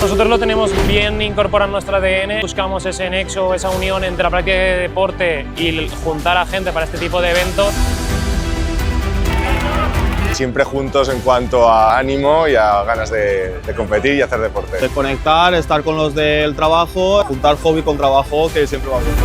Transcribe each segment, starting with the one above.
Nosotros lo tenemos bien incorporado en nuestro ADN, buscamos ese nexo, esa unión entre la práctica de deporte y juntar a gente para este tipo de eventos. Siempre juntos en cuanto a ánimo y a ganas de competir y hacer deporte. Desconectar, estar con los del trabajo, juntar hobby con trabajo, que siempre va bien.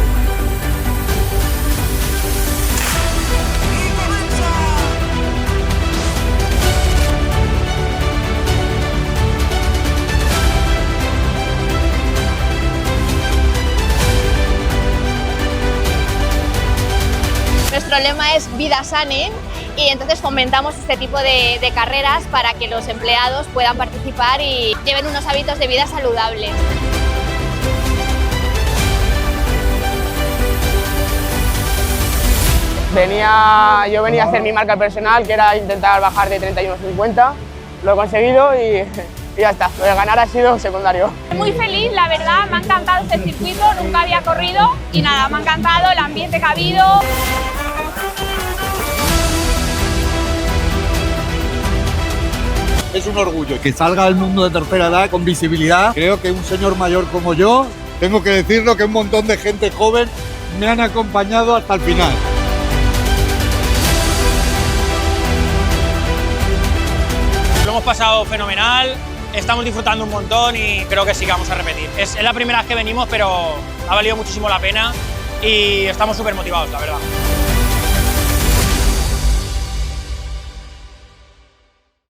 Nuestro lema es Vida Sane y entonces fomentamos este tipo de carreras para que los empleados puedan participar y lleven unos hábitos de vida saludables. Yo venía a hacer mi marca personal, que era intentar bajar de 31,50. Lo he conseguido y ya está. Lo de ganar ha sido secundario. Muy feliz, la verdad, me ha encantado este circuito, nunca había corrido y nada, me ha encantado el ambiente que ha habido. Es un orgullo que salga al mundo de tercera edad con visibilidad. Creo que un señor mayor como yo, tengo que decirlo, que un montón de gente joven me han acompañado hasta el final. Lo hemos pasado fenomenal, estamos disfrutando un montón y creo que sí que vamos a repetir. Es la primera vez que venimos, pero ha valido muchísimo la pena y estamos súper motivados, la verdad.